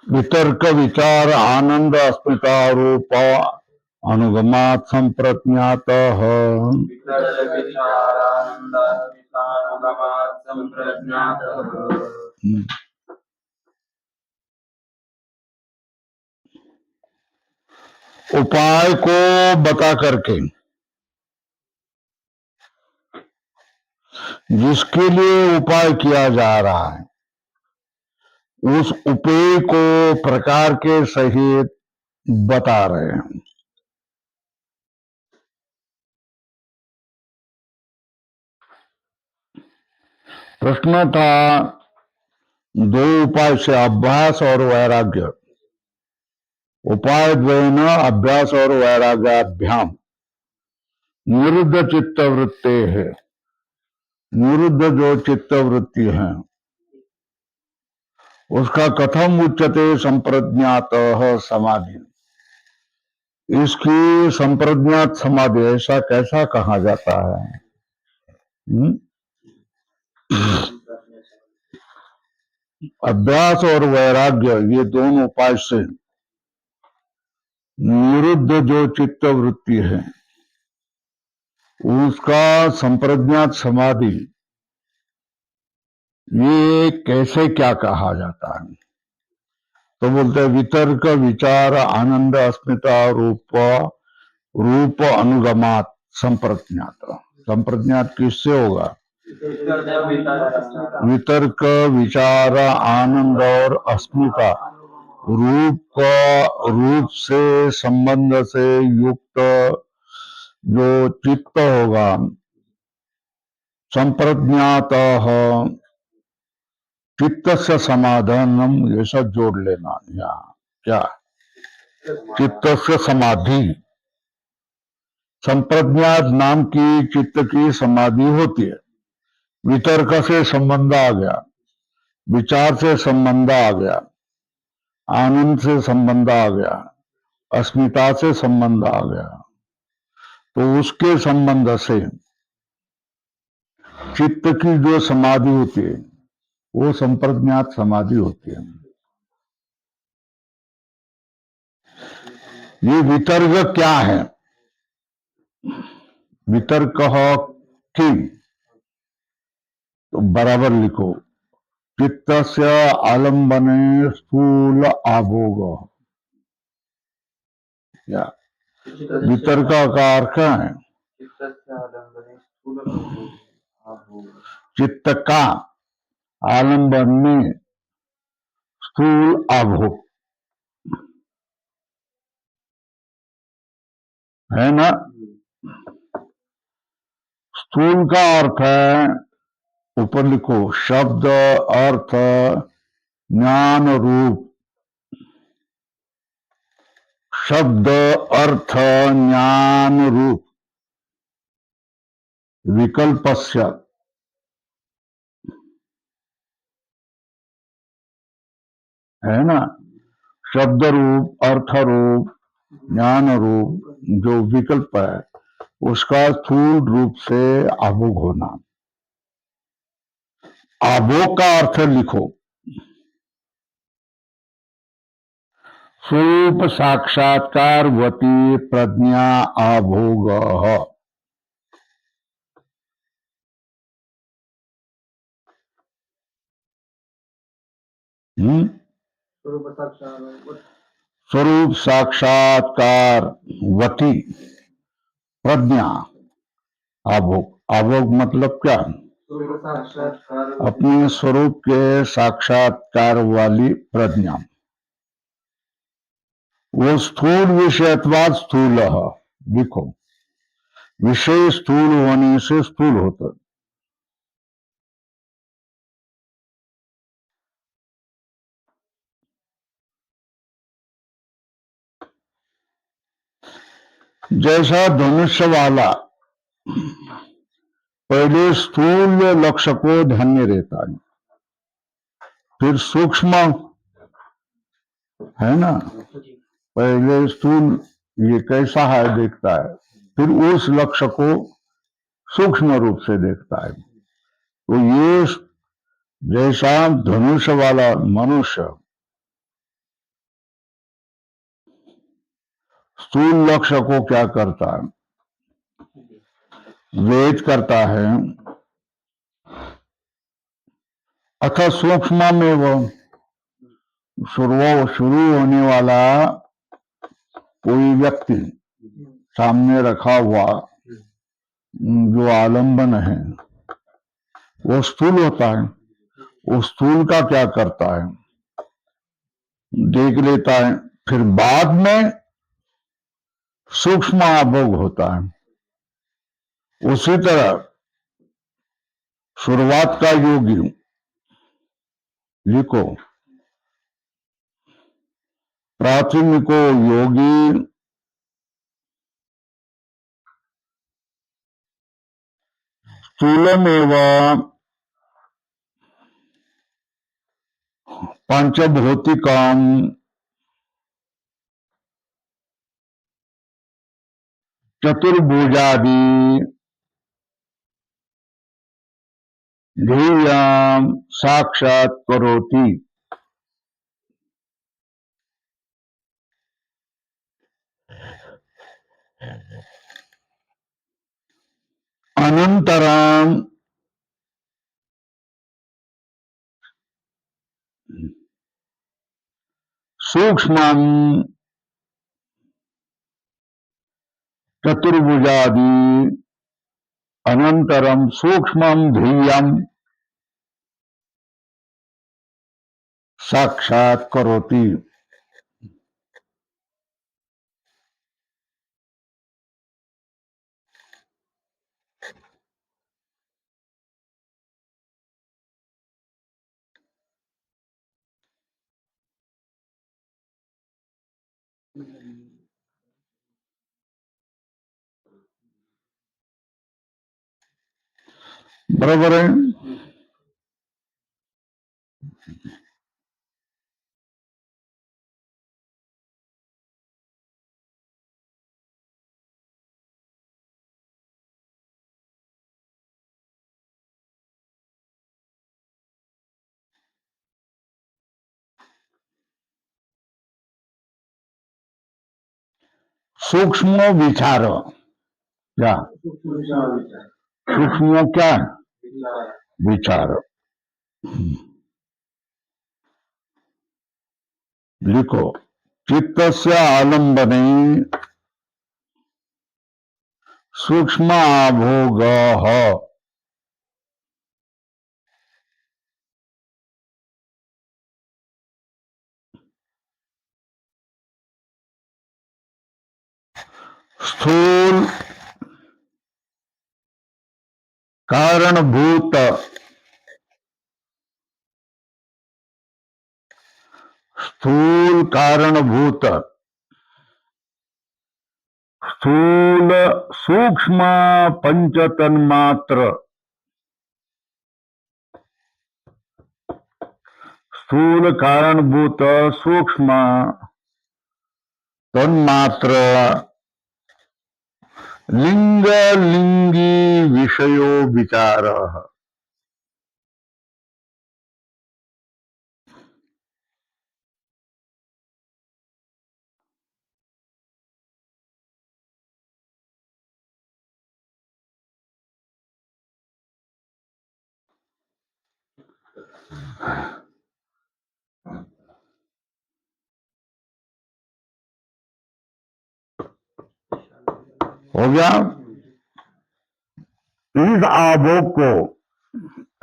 वितर्क विचार आनंद अस्मिता रूप अनुगमात् संप्रज्ञातः। उपाय को बता करके जिसके लिए उपाय किया जा रहा है उस उपाय को प्रकार के सहित बता रहे हैं। प्रश्न था दो उपाय से अभ्यास और वैराग्य। उपाय द्वयेन अभ्यास और वैराग्याभ्याम निरुद्ध चित्त वृत्ते है। निरुद्ध जो चित्त वृत्ति है उसका कथम उच्यते संप्रज्ञात समाधि। इसकी संप्रज्ञात समाधि ऐसा कैसा कहा जाता है? अभ्यास और वैराग्य ये दोनों उपाय से निरुद्ध जो चित्त वृत्ति है उसका संप्रज्ञात समाधि ये कैसे क्या कहा जाता है? तो बोलते हैं वितर्क विचार आनंद अस्मिता रूप रूप अनुगमात संप्रज्ञात। संप्रज्ञात किससे होगा? वितर्क विचार आनंद और अस्मिता रूप से संबंध से युक्त जो चित्त होगा संप्रज्ञात चित्त से समाधानम ये सब जोड़ लेना। यहाँ क्या चित्त से समाधि। संप्रज्ञात नाम की चित्त की समाधि होती है। वितर्क से संबंध आ गया, विचार से संबंध आ गया, आनंद से संबंध आ गया, अस्मिता से संबंध आ गया, तो उसके संबंध से चित्त की जो समाधि होती है वो संप्रज्ञात समाधि होती है। ये वितर्क क्या है? वितर्क की तो बराबर लिखो चित्त से आलम्बने स्थूल आभोग। या वितर्क का अर्थ है चित्त का आलम्बन में स्थूल आभोग है ना। स्थूल का अर्थ है ऊपर लिखो शब्द अर्थ ज्ञान रूप। शब्द अर्थ ज्ञान रूप विकल्पस्य है ना। शब्द रूप अर्थ रूप ज्ञान रूप जो विकल्प है उसका स्थूल रूप से आभोग होना। आभोग का अर्थ लिखो स्वरूप साक्षात्कारवती प्रज्ञा आभोग। स्वरूप साक्षात्कारवती प्रज्ञा आभोग। आभोग मतलब क्या? अपने स्वरूप के साक्षात्कार वाली प्रज्ञा। वो स्थूल विषयत्वाद स्थूल है। देखो विषय स्थूल होने से स्थूल होता है। जैसा धनुष्य वाला पहले स्थूल लक्ष्य को ध्यान रहता है, फिर सूक्ष्म है ना। पहले स्थूल ये कैसा है देखता है, फिर उस लक्ष्य को सूक्ष्म रूप से देखता है। तो ये जैसा धनुष वाला मनुष्य स्थूल लक्ष्य को क्या करता है? वेद करता है। अथ सूक्ष्म में वो शुरू होने वाला कोई व्यक्ति सामने रखा हुआ जो आलंबन है वो स्थूल होता है। वो स्थूल का क्या करता है? देख लेता है, फिर बाद में सूक्ष्म आभोग होता है। उसी तरह शुरुआत का योगी लिखो, प्राथमिको योगी स्थूलमेव पंचभौतिकम चतुर्भुजादि ध्येयं साक्षात् करोति। अनंतरं सूक्ष्मं चतुर्भुजादि अनंतरं सूक्ष्मं ध्येयं साक्षात् करोति। बराबर है। सूक्ष्म विचार क्या? सूक्ष्म क्या है? विचार। लिखो, चित्तस्य आलंबने सूक्ष्म आभोगः स्थूल कारणभूत स्थूल कारणभूत स्थूल सूक्ष्म पंच तन्मात्र स्थूल कारणभूत सूक्ष्म तन्मात्र लिंग लिंगी विषयो विचार। हो गया। इस आभोग को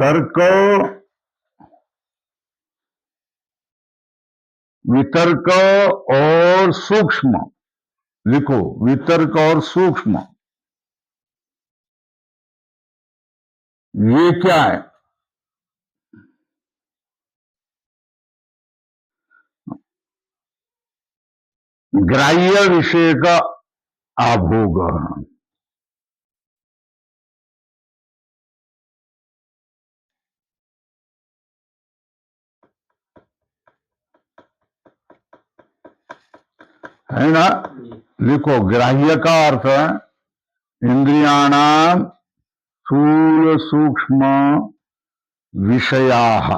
तर्क वितर्क और सूक्ष्म लिखो, वितर्क और सूक्ष्म ये क्या है? ग्राह्य विषय का आभोग है ना। लिखो, ग्राह्य का अर्थ है इंद्रियाणाम स्थूल सूक्ष्म विषयाः।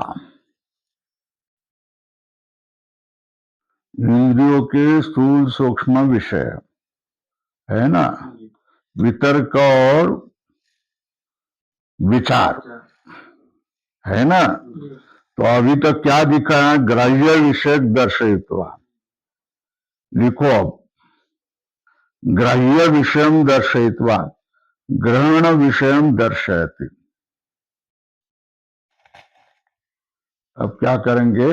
इंद्रियों के स्थूल सूक्ष्म विषय है ना, वितर्क और विचार है ना। तो अभी तक क्या दिखा है? ग्राह्य विषय दर्शयित्वा। लिखो अब, ग्राह्य विषय दर्शयित्वा ग्रहण विषय दर्शयति। अब क्या करेंगे?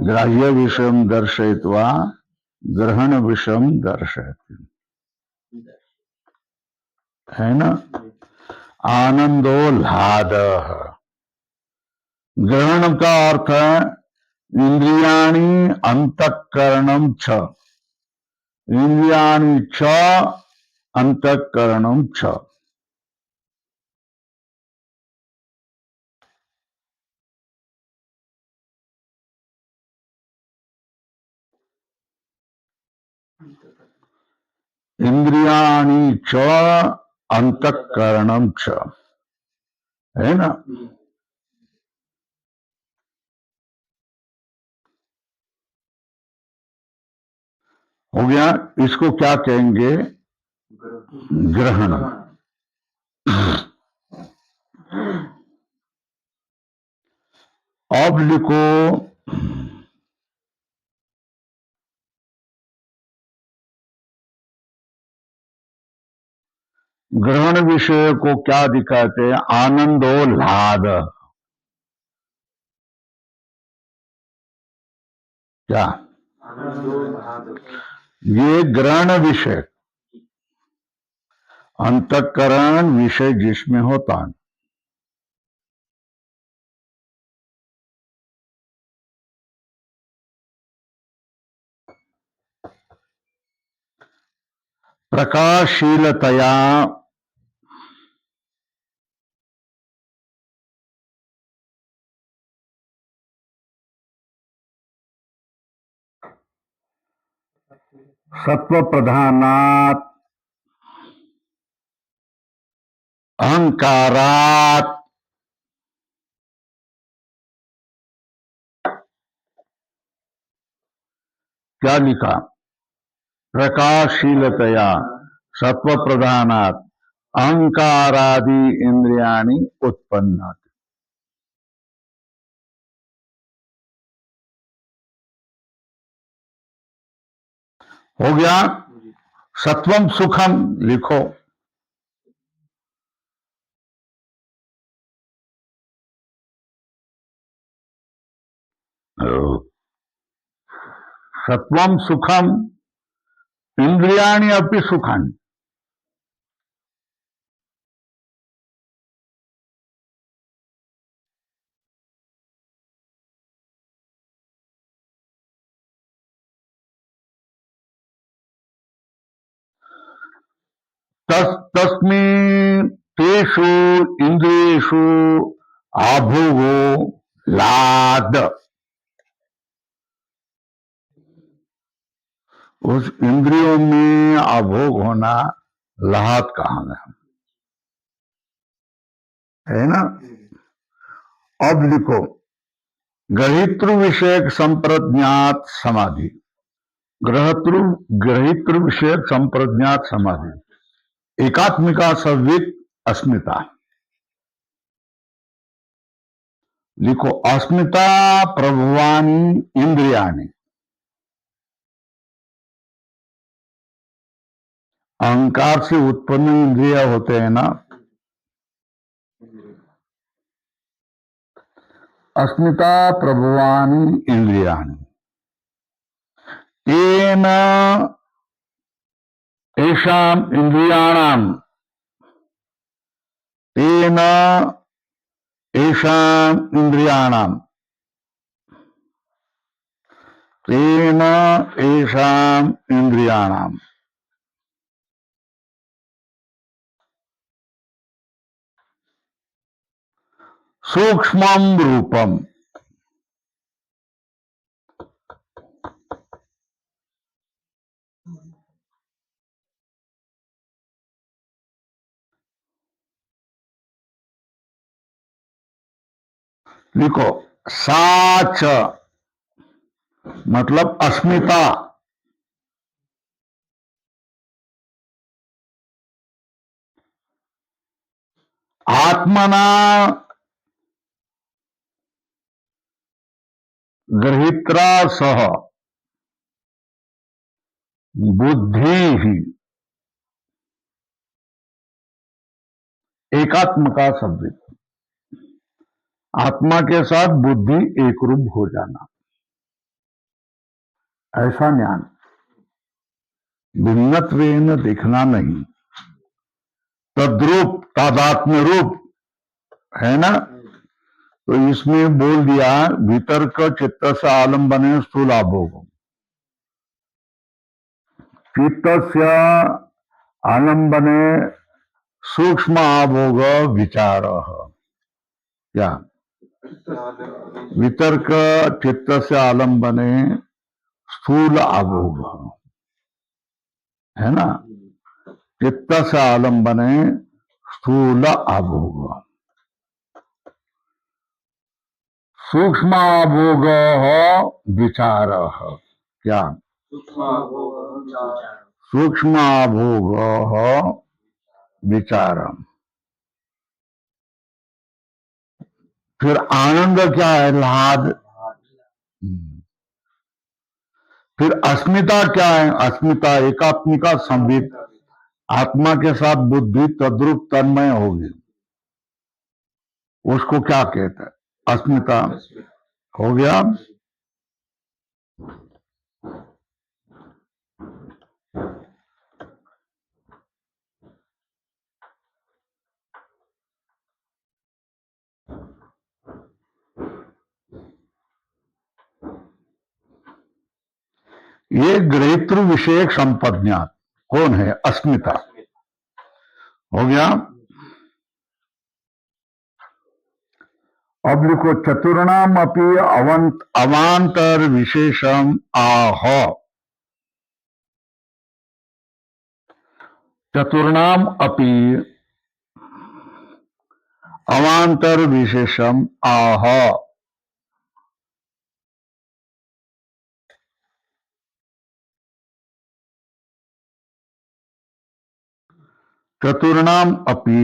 ग्राह्य विषय दर्शयित्वा ग्रहण विषय दर्शयति, है ना। आनंदोल्लाद। ग्रहण का अर्थ है इंद्रियाणि अंतःकरणम छ, इंद्रियाणि छ अंतःकरणम छ। इंद्रियाणि च अंतःकरणम छ, है ना। हो गया। इसको क्या कहेंगे? ग्रहण। अब लिखो, ग्रहण विषय को क्या दिखाते हैं? आनंदोल्लाद। क्या? ये ग्रहण विषय, अंतःकरण विषय जिसमें होता है। प्रकाशशीलतया सत्व प्रधानात अहंकारात क्या लिखा? प्रकाशशीलतया सत्व प्रधानात अहंकारादि इंद्रियाणि उत्पन्नात। हो गया। सत्वम सुखम लिखो। सत्वम सुखम इंद्रियाणि अपि सुखानि। तस्मिन् तेषु इंद्रियेषु आभोगो लाद। उस इंद्रियों में आभोग होना लाहत कहां है ना। अब लिखो, ग्रहितृ विषयक संप्रज्ञात समाधि। ग्रहतृ ग्रहितृ विषयक संप्रज्ञात समाधि। एकात्मिका संवित अस्मिता। लिखो, अस्मिता प्रभुवानी इंद्रियाणी। अहंकार से उत्पन्न इंद्रिया होते हैं ना। अस्मिता प्रभुवानी इंद्रियाणी तेन येषाम् इंद्रियाणाम् तेन येषाम् इंद्रियाणाम् तेन येषाम् इंद्रियाणाम् सूक्ष्मं रूपम। लिखो, साच मतलब अस्मिता। आत्मना गृहीत्रा सह बुद्धि ही एकात्म का शब्द। आत्मा के साथ बुद्धि एक रूप हो जाना, ऐसा ज्ञान। भिन्नत्वेन दिखना नहीं, तद्रूप तादात्म्य रूप है ना। तो इसमें बोल दिया वितर्क चित्त से आलम्बने स्थूलाभोग, चित्त से आलम्बने सूक्ष्म आभोग विचार। क्या वितर्क चित्त से आलम्बने स्थूल आभोग है ना, चित्त से आलम्बने स्थूल आभोग। सूक्ष्म आभोग विचार। क्या सूक्ष्म आभोग विचार। फिर आनंद क्या है? लाद। फिर अस्मिता क्या है? अस्मिता एकात्मिका संबित, आत्मा के साथ बुद्धि तद्रूप तन्मय होगी, उसको क्या कहते हैं? अस्मिता। हो गया। ये गृहीतृ विषयक संपज्ञा कौन है? अस्मिता। हो गया। अब लिखो चतुर्णाम अपि अवांतर विशेषम आह। चतुर्णाम अपि अवांतर विशेषम आह। चतुर्णाम अपि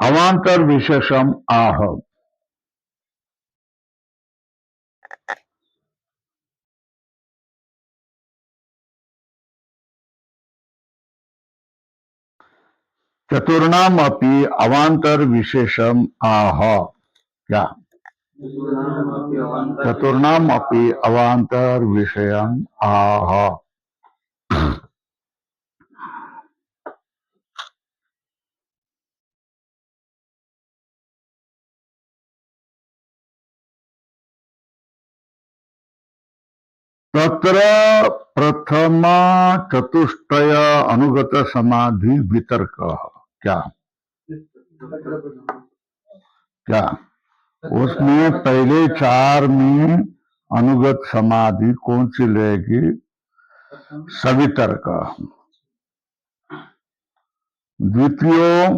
अवांतर विशेषम आह। चतुर्णाम अपि अवांतर विशेषम आह। क्या चतुर्णाम अपि अवांतर विषयम आह। तत्र प्रथम चतुष्टय अनुगत समाधि वितर्क। क्या क्या उसमें पहले चार में अनुगत समाधि कौन सी रहेगी? सवितर्क। द्वितीय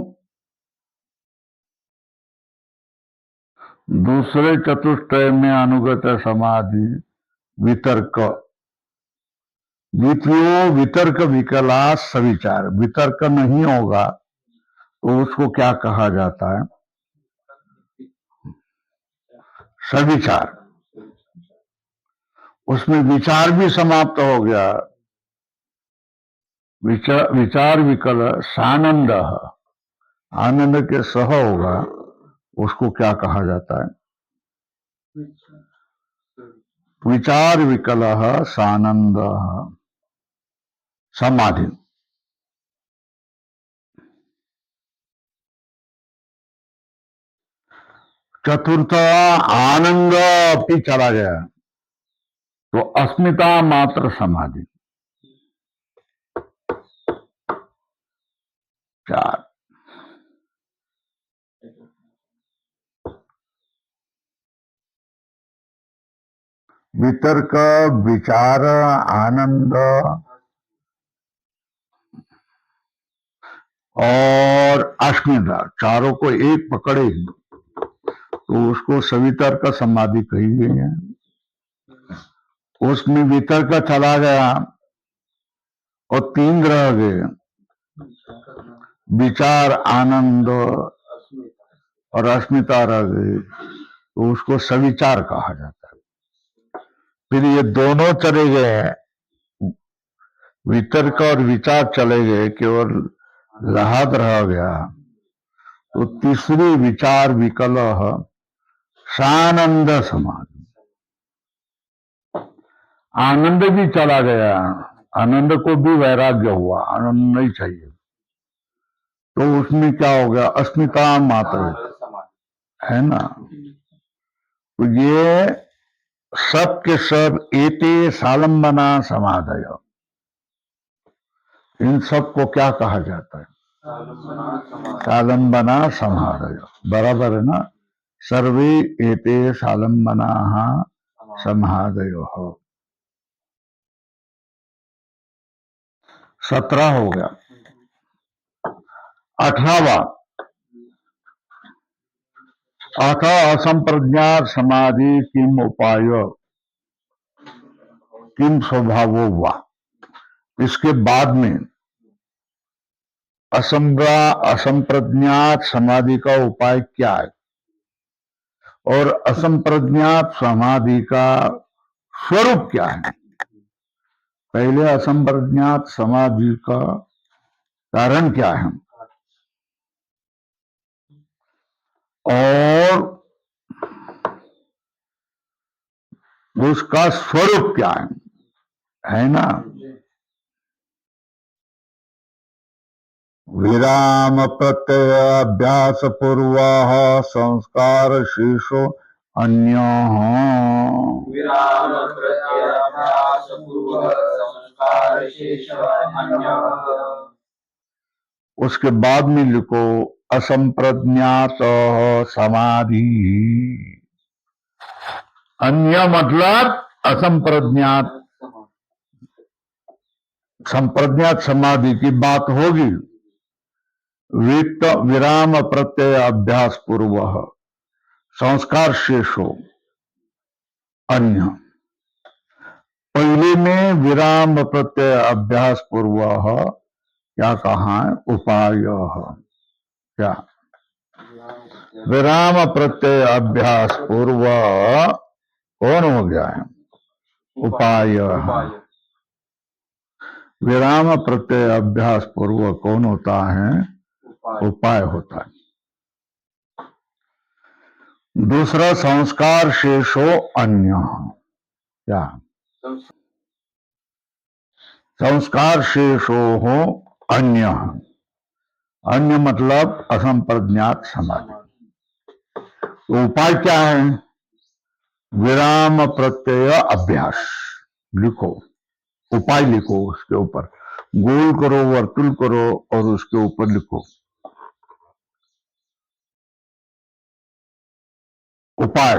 दूसरे चतुष्टय में अनुगत समाधि वितर्क। द्वितीय वितर्क विकला सविचार। वितर्क नहीं होगा तो उसको क्या कहा जाता है? सविचार। उसमें विचार भी समाप्त हो गया। विचार विकल सानंद, आनंद के सह होगा, उसको क्या कहा जाता है? विचार विकल सानंद समाधि। चतुर्थ आनंद भी चला गया तो अस्मिता मात्र समाधि। चार वितर्क विचार आनंद और अस्मिता, चारों को एक पकड़े तो उसको सवितर्क समाधि कही गई है। उसमें वितर्क चला गया और तीन रह गए, विचार, आनंद और अस्मिता रह गई, तो उसको सविचार कहा जाता है। फिर ये दोनों चले गए हैं, वितर्क और विचार चले गए, केवल लहाद रह गया, तो तीसरी विचार विकलह सानंद समाधि। आनंद भी चला गया, आनंद को भी वैराग्य हुआ, आनंद नहीं चाहिए, तो उसमें क्या हो गया, अस्मिता मात्र है ना। तो ये सब के सब एते सालंबना समाधय, इन सब को क्या कहा जाता है, सालंबना समाधय, बराबर है ना। सर्वे एते सालंबना समाधयो हो। 17 हो गया। 18वां, अथ असंप्रज्ञात समाधि किम उपाय किम स्वभावो वा। इसके बाद में असंप्रज्ञात समाधि का उपाय क्या है और असंप्रज्ञात समाधि का स्वरूप क्या है। पहले असंप्रज्ञात समाधि का कारण क्या है और उसका स्वरूप क्या है ना। विराम प्रत्यय अभ्यास पूर्व संस्कार शेषो अन्य। विराम प्रत्यय अभ्यास पूर्व संस्कार शेष अन्य। उसके बाद में लिखो असंप्रज्ञात समाधि। अन्य मतलब असंप्रज्ञात, संप्रज्ञात समाधि की बात होगी। विराम प्रत्यय अभ्यास पूर्व संस्कार शेषो अन्य। पहले में विराम प्रत्यय अभ्यास पूर्व क्या कहा है, उपाय। क्या विराम प्रत्यय अभ्यास पूर्व कौन हो गया है, उपाय। विराम प्रत्यय अभ्यास पूर्व कौन होता है, उपाय होता है। दूसरा संस्कार शेषो अन्य। क्या संस्कार शेषो हो अन्य, अन्य मतलब असंप्रज्ञात समाधि। तो उपाय क्या है, विराम प्रत्यय अभ्यास लिखो, उपाय लिखो, उसके ऊपर गोल करो, वर्तुल करो और उसके ऊपर लिखो उपाय।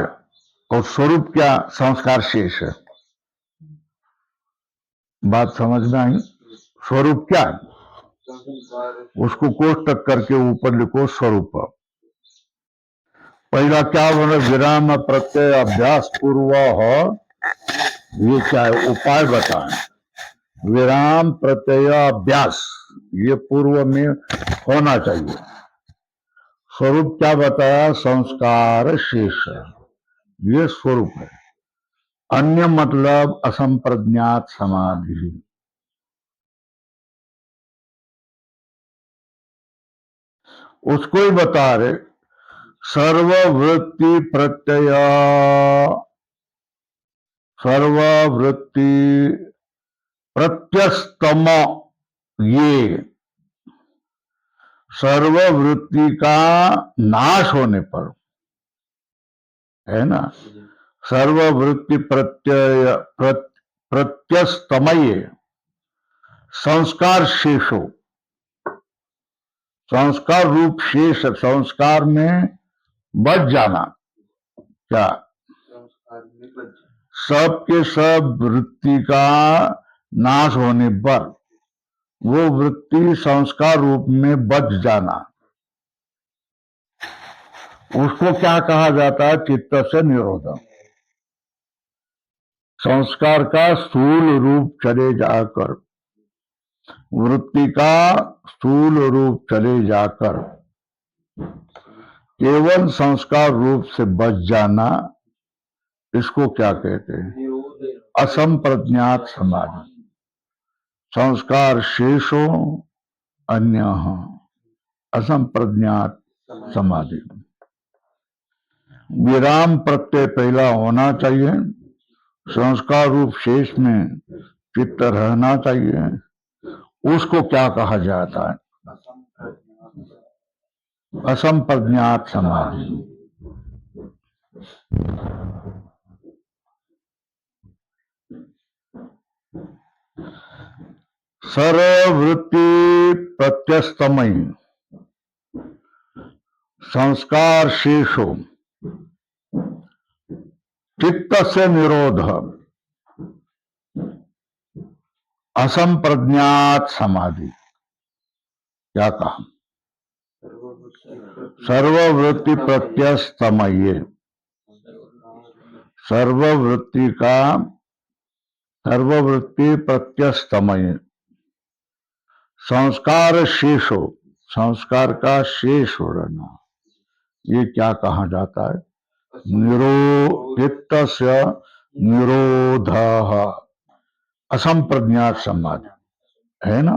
और स्वरूप क्या, संस्कार शेष है। बात समझ में आई। स्वरूप क्या है, उसको कोष्टक करके ऊपर लिखो स्वरूप। पहला क्या बोले, विराम प्रत्यय अभ्यास पूर्व हो, ये क्या है, उपाय बताएं। विराम प्रत्यय अभ्यास ये पूर्व में होना चाहिए। स्वरूप क्या बताया, संस्कार शेष, ये स्वरूप है। अन्य मतलब असंप्रज्ञात समाधि। उसको ही बता रहे, सर्ववृत्ति प्रत्यय, सर्ववृत्ति प्रत्यस्तम, ये सर्ववृत्ति का नाश होने पर है ना, सर्ववृत्ति प्रत्यय प्रत्यस्तमय संस्कार शेषो, संस्कार रूप शेष, संस्कार में बच जाना। क्या सबके सब वृत्ति का नाश होने पर वो वृत्ति संस्कार रूप में बच जाना। उसको क्या कहा जाता है? चित्त से निरोध। संस्कार का स्थूल रूप चले जाकर, वृत्ति का स्थूल रूप चले जाकर केवल संस्कार रूप से बच जाना, इसको क्या कहते हैं? असंप्रज्ञात समाधि। संस्कार शेषो अन्य असंप्रज्ञात समाधि। विराम प्रत्यय पहला होना चाहिए, संस्कार रूप शेष में चित्त रहना चाहिए, उसको क्या कहा जाता है? असंप्रज्ञात समाधि। सर्ववृत्ति प्रत्यस्तमय संस्कार शेषो चित्त से निरोध असंप्रज्ञात समाधि। क्या कहा? सर्ववृत्ति प्रत्यस्तमय, सर्ववृत्ति प्रत्यस्तमय संस्कार शेषो, संस्कार का शेष हो रहना, ये क्या कहा जाता है? चित्त से निरोध असंप्रज्ञात समाधि, है ना?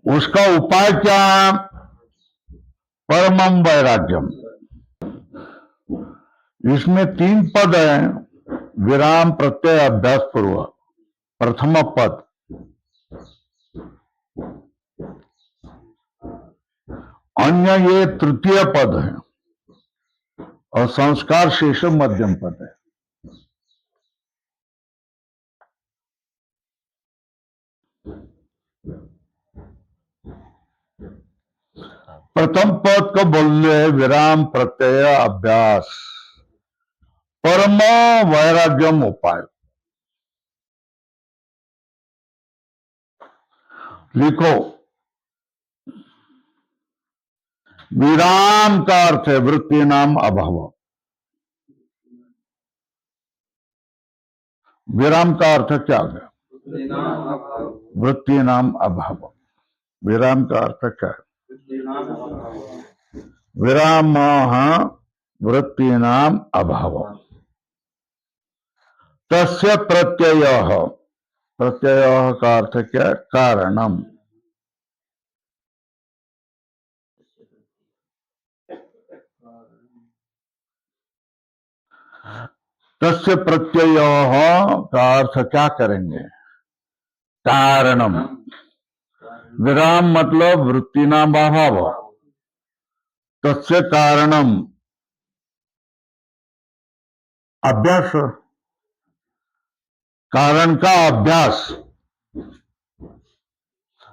उसका उपाय क्या? परमं वैराग्यम। इसमें 3 पद हैं, विराम प्रत्यय अभ्यास पूर्व। प्रथम पद अन्य, ये तृतीय पद है, और संस्कार शेष मध्यम पद है। प्रथम पद को बोलते हैं विराम प्रत्यय अभ्यास, परम वैराग्यम उपाय। लिखो, विराम का अर्थ है वृत्ति नाम अभाव। विराम का अर्थ क्या है? वृत्ति नाम अभाव। विराम का अर्थ क्या है? विराम वृत्ति नाम अभाव। तस्य प्रत्यय, प्रत्यय का अर्थ क्या है? कारणम। तस्य प्रत्यय का अर्थ क्या करेंगे? कारणम। विराम मतलब वृत्ति नाम अभाव, तस्य कारणम अभ्यास, कारण का अभ्यास।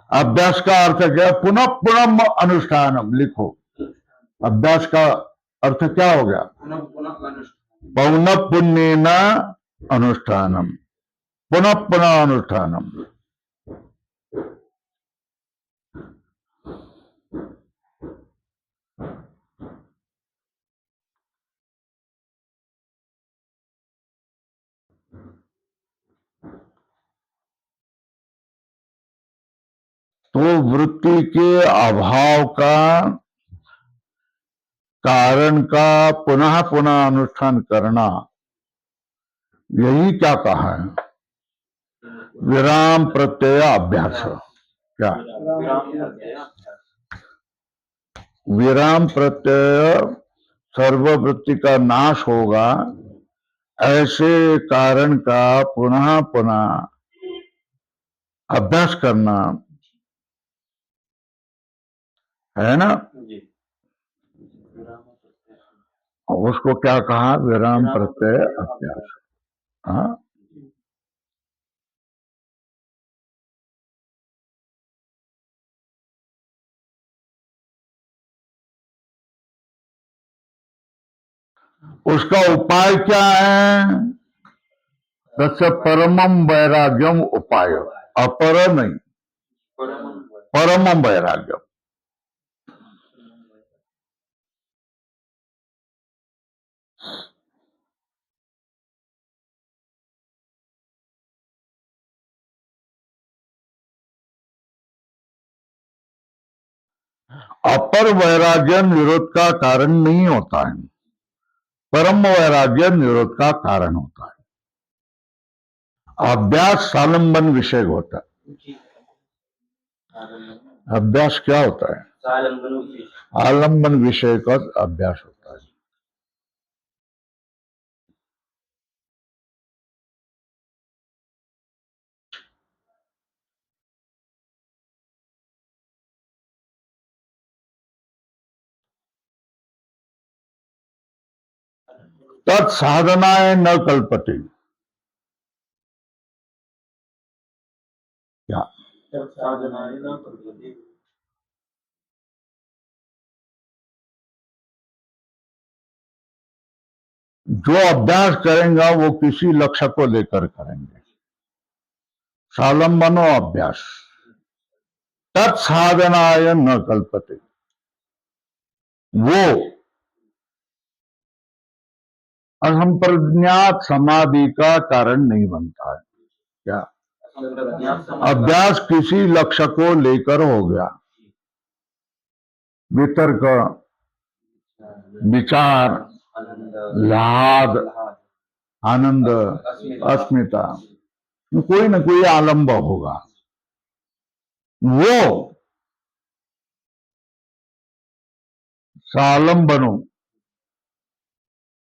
अभ्यास का अर्थ क्या? पुनः पुनः अनुष्ठानम। लिखो, अभ्यास का अर्थ क्या हो गया? पौन पुण्येन अनुष्ठानम, पुनः पुनः अनुष्ठानम। तो वृत्ति के अभाव का, कारण का पुनः पुनः अनुष्ठान करना, यही क्या कहा है? विराम प्रत्यय अभ्यास। क्या? विराम प्रत्यय सर्ववृत्ति का नाश होगा, ऐसे कारण का पुनः पुनः अभ्यास करना, है ना? उसको क्या कहा? विराम प्रत्यय अभ्यास। हाँ, उसका उपाय क्या है? तस्य परमम वैराग्यम उपाय, अपर नहीं, परम वैराग्य। अपर वैराग्य निरोध का कारण नहीं होता है, परम वैराग्य निरोध का कारण होता है। अभ्यास सालंबन विषय होता है। अभ्यास क्या होता है? आलंबन विषय का अभ्यास होता है। तत्साधनाय न कल्पते। क्या? जो अभ्यास करेंगे वो किसी लक्ष्य को लेकर करेंगे। सालंबनो अभ्यास। तत्साधनाय न कल्पते, वो असंप्रज्ञात समाधि का कारण नहीं बनता है। क्या? अभ्यास किसी लक्ष्य को लेकर हो गया। वितर्क, विचार, लाद, आनंद, अस्मिता, कोई ना कोई आलंब होगा। वो सालंबनो,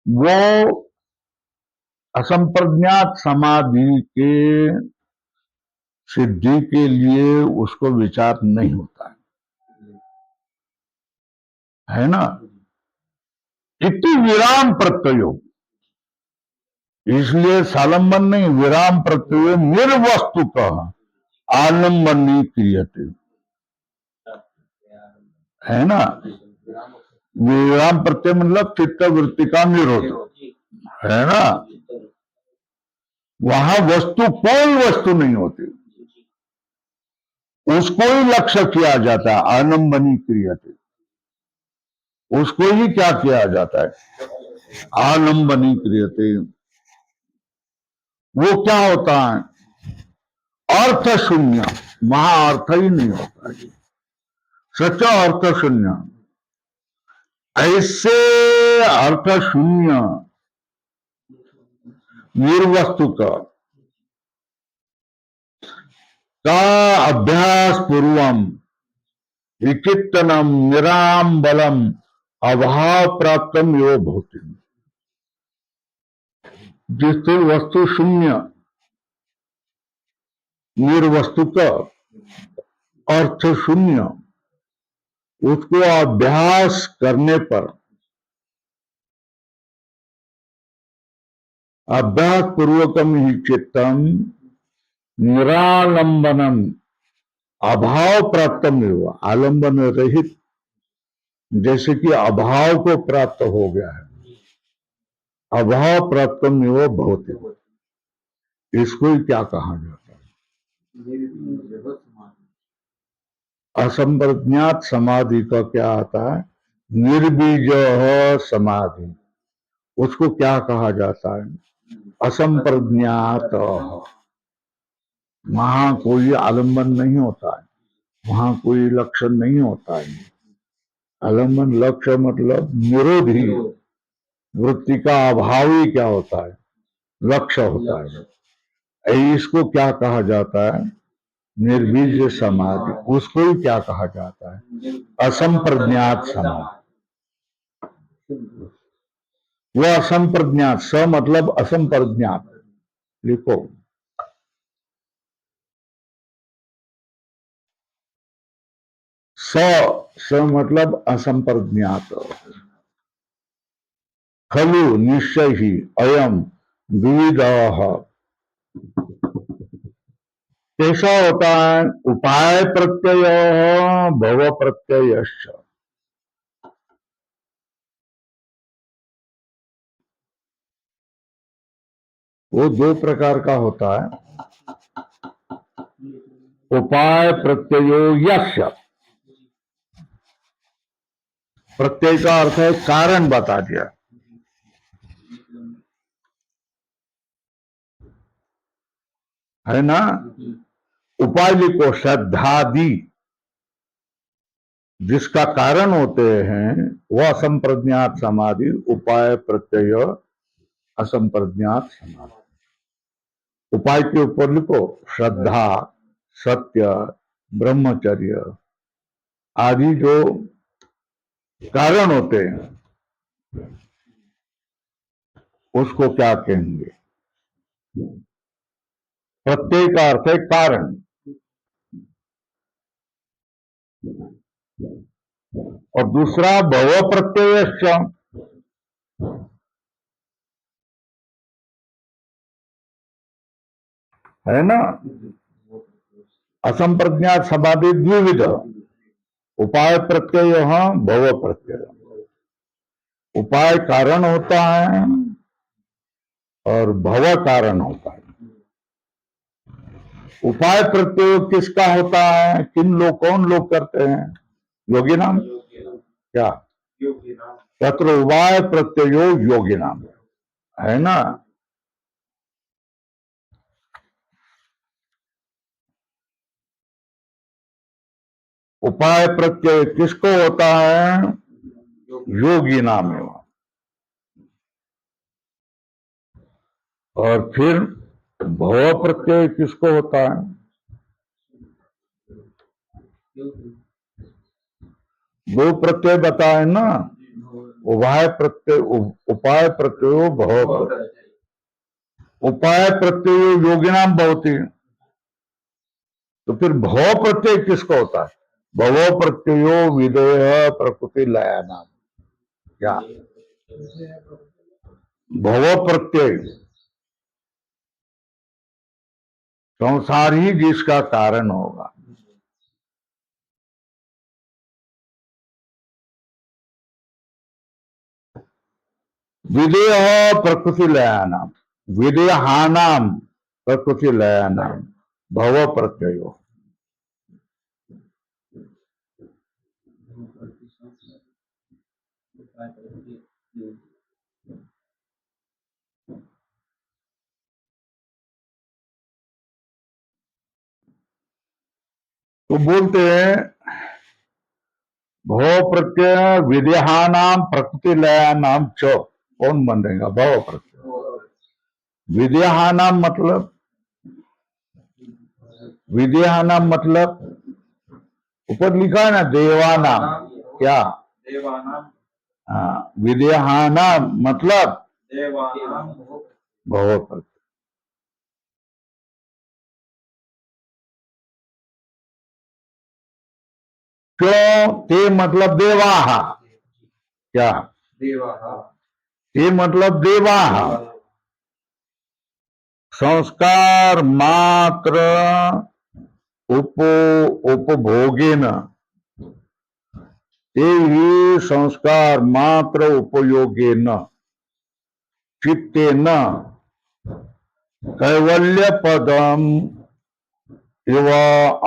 वो असंप्रज्ञात समाधि के सिद्धि के लिए उसको विचार नहीं होता है ना। इति विराम प्रत्ययो, इसलिए सालंबन नहीं, विराम प्रत्यय निर्वस्तु का आलंबनी क्रियते, है ना। विराम प्रत्यय मतलब चित्त वृत्ति का निरोध, है ना। वहां वस्तु, कोई वस्तु नहीं होती, उसको ही लक्ष्य किया जाता है। आलंबनी क्रियते, उसको ही क्या किया जाता है? आलंबनी क्रियते। वो क्या होता है? अर्थ शून्य, वहां अर्थ ही नहीं होता है। सच्चा अर्थ शून्य। ऐसे अर्थ शून्य निर्वस्तु का अभ्यास पूर्वम विचित्तनम निरांबलम अभाव प्राप्तम यो भूति, जिससे वस्तु शून्य निर्वस्तु का अर्थ शून्य, उसको अभ्यास करने पर, अभ्यास पूर्वकम ही चित्तम निरालंबनम अभाव प्राप्तम हुआ, आलंबन रहित, जैसे कि अभाव को प्राप्त हो गया है। अभाव प्राप्तम हुआ भौतिक, इसको ही क्या कहा जाता है? असंप्रज्ञात समाधि का क्या आता है? निर्बीज समाधि, उसको क्या कहा जाता है? असंप्रज्ञात। वहां कोई आलंबन नहीं होता है, वहां कोई लक्षण नहीं होता है। आलंबन लक्ष्य मतलब निरोध ही, वृत्ति का अभाव ही क्या होता है? लक्ष्य होता है। इसको क्या कहा जाता है? निर्बीज समाधि। उसको ही क्या कहा जाता है? असंप्रज्ञात समाधि। वो असंप्रज्ञात, स मतलब असंप्रज्ञात, लिखो। स मतलब असंप्रज्ञात। खलु निश्चय ही अयम विविध, कैसा होता है? उपाय प्रत्यय भव प्रत्यय, वो दो प्रकार का होता है। उपाय प्रत्ययो यस्य, प्रत्यय का अर्थ है कारण बता दिया। है ना। उपाय लिखो श्रद्धादि, जिसका कारण होते हैं वह असंप्रज्ञात समाधि, उपाय प्रत्यय असंप्रज्ञात समाधि। उपाय के ऊपर लिखो श्रद्धा, सत्य, ब्रह्मचर्य आदि जो कारण होते हैं उसको क्या कहेंगे। प्रत्यय का अर्थ है कारण, और दूसरा भव प्रत्यय, है ना। असंप्रज्ञात समाधि द्विविध, उपाय प्रत्यय भव प्रत्यय। उपाय कारण होता है और भव कारण होता है। उपाय प्रत्यय किसका होता है, कौन लोग करते हैं, योगी नाम। क्या तत्र उपाय प्रत्ययो योगी नाम, है ना। उपाय प्रत्यय किसको होता है, योगी नाम है। और फिर भव प्रत्यय किसको होता है, दो प्रत्यय बताए ना, उपाय प्रत्यय उपाय प्रत्ययो भव प्रत्यय। उपाय प्रत्यय योगी नाम भवती, तो फिर भव प्रत्यय किसको होता है, भव प्रत्ययो विधेय प्रकृति लया नाम। क्या भव प्रत्यय संसार ही जिसका कारण होगा। विदेह प्रकृति लया नाम, विदेहानाम प्रकृति लया नाम भव प्रत्ययो। तो बोलते हैं भव प्रत्यय विदेहानाम प्रकृति लया नाम च, कौन बनेगा भव प्रत्यय। विदेहानाम मतलब, विदेहानाम मतलब ऊपर लिखा है ना देवानाम, क्या देवानाम, हाँ, विदेहानाम मतलब देवानाम भव प्रत्यय। क्यों, ते मतलब देवाहा, क्या देवाहा, ते मतलब देवाहा, संस्कार मात्र उपभोगेन, ते ही संस्कार मात्र उपयोगेन चित्तेन कैवल्य पदम इव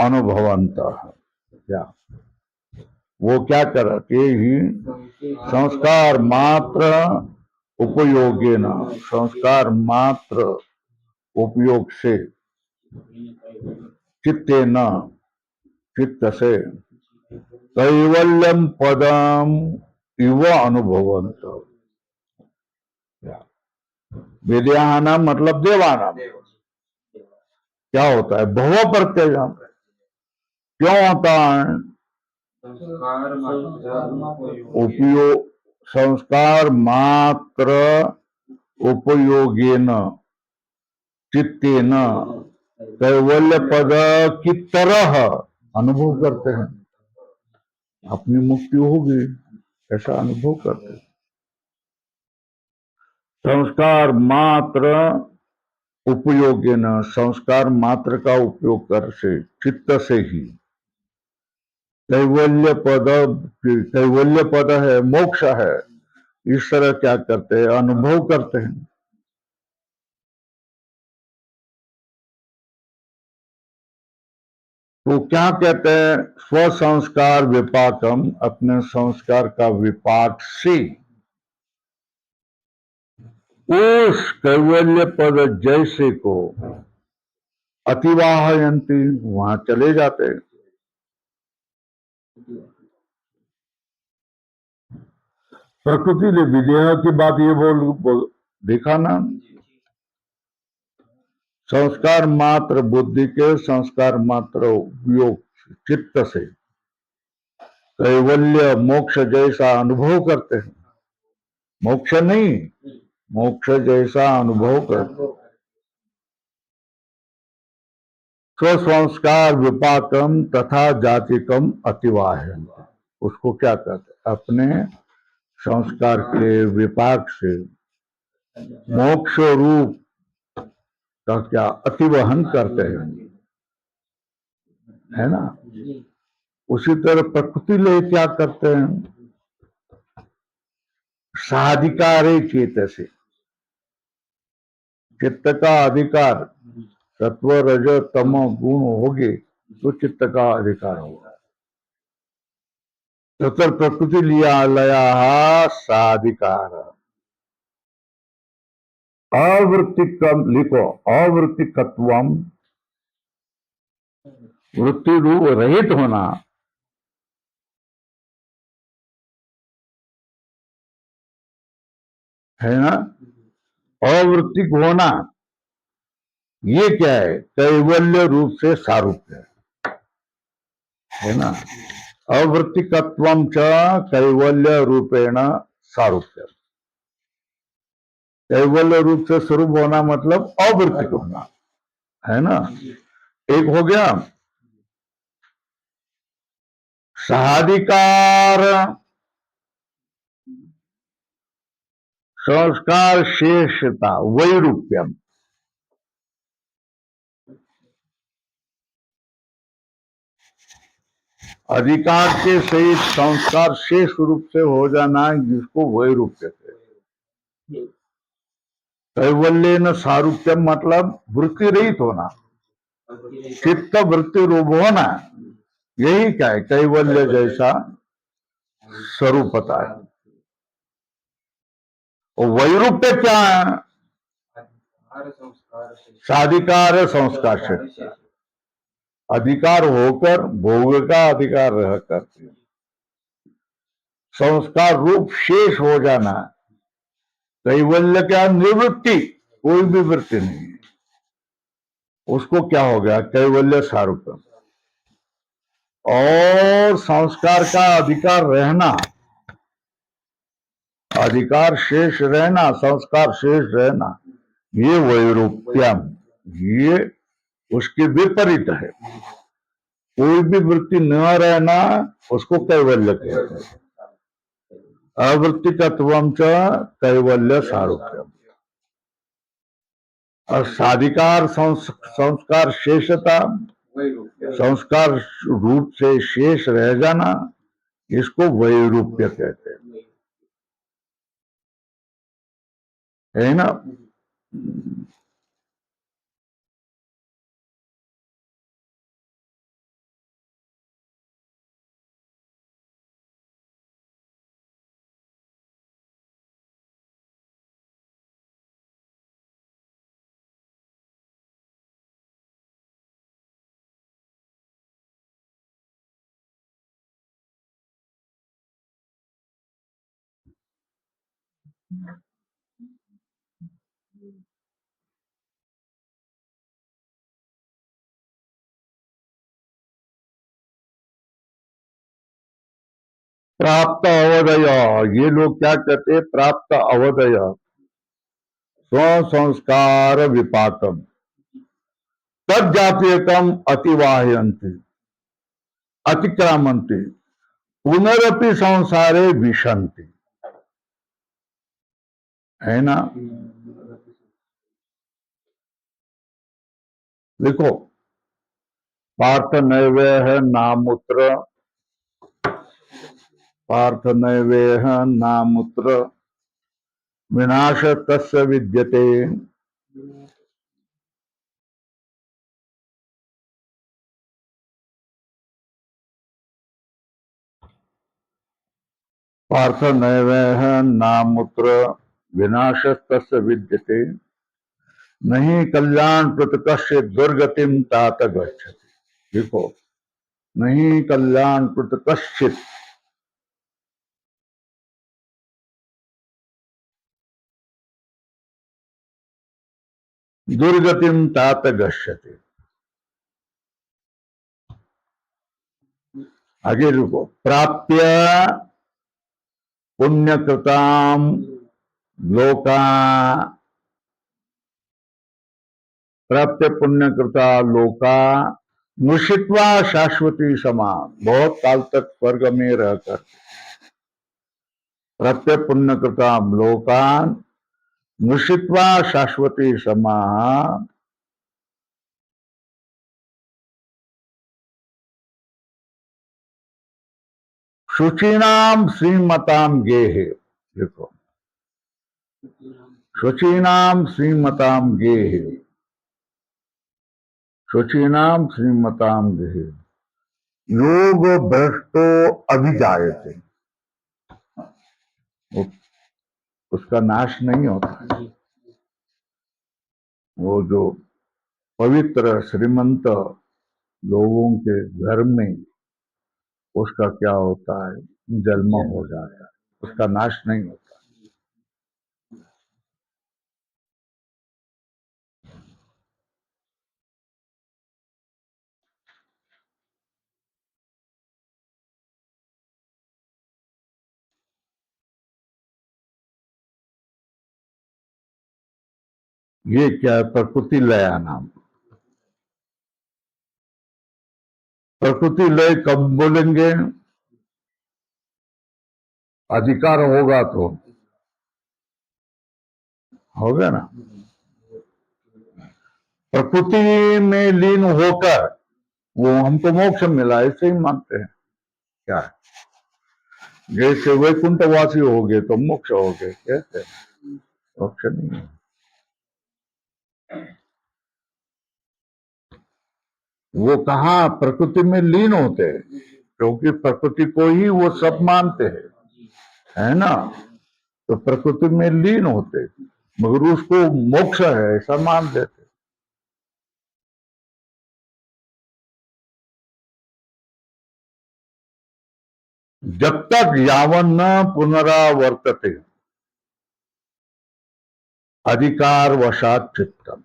अनुभवन्तः। क्या वो क्या करते ही संस्कार मात्र उपयोगेन, संस्कार मात्र उपयोग से, चित्तेन चित्त से, कैवल्यम पदम इव अनुभवंत। विद्यानाम मतलब देवानाम। क्या होता है भव प्रत्यय, क्यों होता है, उपयोग संस्कार मात्र उपयोगेन चित्तेन कैवल्य पद की तरह अनुभव करते हैं, अपनी मुक्ति होगी ऐसा अनुभव करते हैं। संस्कार मात्र उपयोगेन, संस्कार मात्र का उपयोग कर से, चित्त से ही कैवल्य पद, कैवल्य पद है मोक्ष है, इस तरह क्या करते हैं अनुभव करते हैं। तो क्या कहते हैं, स्व संस्कार विपाकम, अपने संस्कार का विपाक से उस कैवल्य पद जैसे को अतिवाहयंती, वहां चले जाते हैं। प्रकृति ने विदेह की बात ये बोल देखा ना, संस्कार मात्र बुद्धि के, संस्कार मात्र उपयोग चित्त से कैवल्य मोक्ष जैसा अनुभव करते हैं। मोक्ष नहीं, मोक्ष जैसा अनुभव करते हैं। स्वसंस्कार विपाकम तथा जातिकम अतिवाहन, उसको क्या कहते हैं, अपने संस्कार के विपाक से मोक्ष रूप का क्या अतिवहन करते हैं, है ना। उसी तरह प्रकृति ले क्या करते हैं, साधिकारे चेतसे, चित्त का अधिकार सत्व रज तम गुण होगे तो चित्त का अधिकार होगा। तत्र प्रकृति लिया लया साधिकार, अवृत्तिकम लिखो, अवृत्तिकत्वम, वृत्ति रूप रहित होना, है ना। अवृत्तिक होना ये क्या है, कैवल्य रूप से सारूप्य है ना। अवृत्तिकत्वम च कैवल्य रूपेण सारूप्य, कैवल्य रूप से स्वरूप होना मतलब अवृत्तिक होना, है ना। एक हो गया साधिकार संस्कार शेषता वैरूप्यम, अधिकार के सहित संस्कार शेष रूप से हो जाना, जिसको वैरूप्य कहते हैं। कैवल्य न सारूप्यम मतलब वृत्ति रहित होना, चित्त वृत्ति रूप होना, यही क्या है, कैवल्य जैसा स्वरूपता है। और वैरूप्य क्या है, साधिकार संस्कार से अधिकार होकर भोग का अधिकार रहकर संस्कार रूप शेष हो जाना, कैवल्य क्या, निवृत्ति, कोई भी वृत्ति नहीं है, उसको क्या हो गया, कैवल्य सारूप्य। और संस्कार का अधिकार रहना, अधिकार शेष रहना, संस्कार शेष रहना, ये वैरूप्यम, ये उसके विपरीत है। कोई भी वृत्ति न रहना उसको कैवल्य कहते हैं। अवृत्तिकत्वम च कैवल्य सारूप्यम, और साधिकार संस्कार शेषता, संस्कार रूप से शेष रह जाना, इसको वैरूप्य कहते हैं, है ना। प्राप्त अवधय, ये लोग क्या कहते हैं, प्राप्त अवधय स्वसंस्कार विपाकम तज्जातीयकम अतिवाहयन्ति अतिक्रामन्ति पुनरपि संसारे विशन्ति, है ना। देखो, पार्थ नैवेह नामुत्र, पार्थ नैवेह नामुत्र विनाश तस्य विद्यते, पार्थ नैवेह नामुत्र विनाशस्तस्य विद्यते नहीं कल्याण कृत कश्य दुर्गतिम तात गच्छति। देखो, नहीं कल्याण कृत कश्चित, दुर्गतिम तात गच्छति। आगे रुको, प्राप्य पुण्यकृताम लोका, प्राप्य पुण्यकृता लोका मुषित्वा शाश्वती समान, बहुत काल तक स्वर्ग में रहकर प्राप्य पुण्यकृताम लोकान मुषित्वा शाश्वती समान शुचीनाम श्रीमताम गेहे। देखो, शुचीनाम श्रीमताम गेहे, शुचीनाम श्रीमताम गेहे योग भ्रष्टो अभिजायते। उसका नाश नहीं होता। वो जो पवित्र श्रीमंत लोगों के घर में उसका क्या होता है, जन्म हो जाता है, उसका नाश नहीं होता। ये क्या है, प्रकृति लया नाम। प्रकृति लय कब बोलेंगे, अधिकार होगा तो होगा ना। प्रकृति में लीन होकर वो हमको मोक्ष मिला, ऐसे ही मानते हैं। क्या है, जैसे वैकुंठवासी हो गए तो मोक्ष हो गए, कैसे? मोक्ष नहीं है। वो कहाँ प्रकृति में लीन होते हैं, क्योंकि प्रकृति को ही वो सब मानते हैं, है ना। तो प्रकृति में लीन होते मगर उसको मोक्ष है ऐसा मान देते। जब तक यावन न पुनरावर्तते अधिकार वशात चित्तम,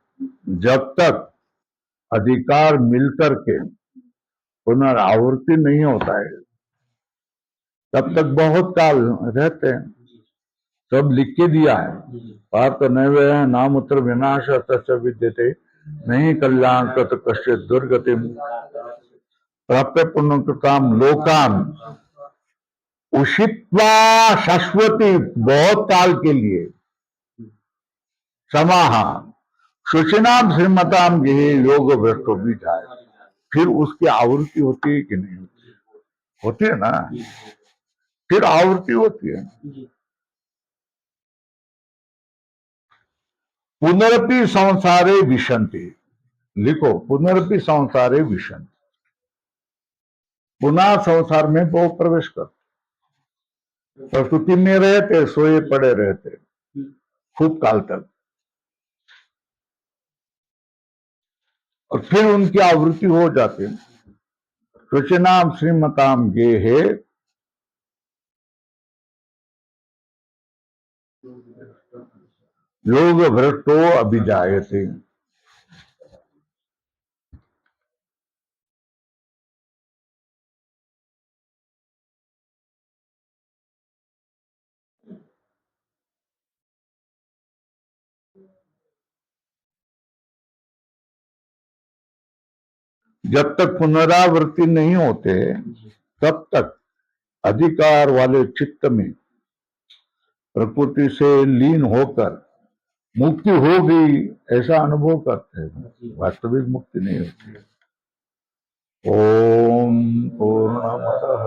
जब तक अधिकार मिलकर के पुनरावृत्ति नहीं होता है तब तक बहुत काल रहते हैं। सब लिख के दिया है, पार्थ नैवेह नामुत्र विनाश तस्य विद्यते नहीं कल्याण कृत कश्चित दुर्गति प्राप्य पुण्यकृताम लोकान उषित्वा शाश्वती, बहुत काल के लिए समाहा शुचिनाम श्रीमताम गेहे योग भ्रष्टो भी जाए। फिर उसकी आवृत्ति होती है कि नहीं होती? होती है ना, फिर आवृत्ति होती है। पुनरपि संसारे विशंति, लिखो, पुनरपि संसारे विशंति, पुनः संसार में वो प्रवेश करते, प्रकृति में रहते, सोए पड़े रहते खूब काल तक, और फिर उनकी आवृत्ति हो जाती। शुचिनाम श्रीमताम गेहे योग भ्रष्टो अभिजायते। जब तक पुनरावृत्ति नहीं होते तब तक अधिकार वाले चित्त में प्रकृति से लीन होकर मुक्ति होगी ऐसा अनुभव करते हैं, वास्तविक मुक्ति नहीं होती। ओम पूर्णमदः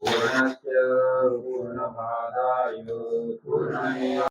पूर्णस्य पूर्णमादाय पूर्णमेव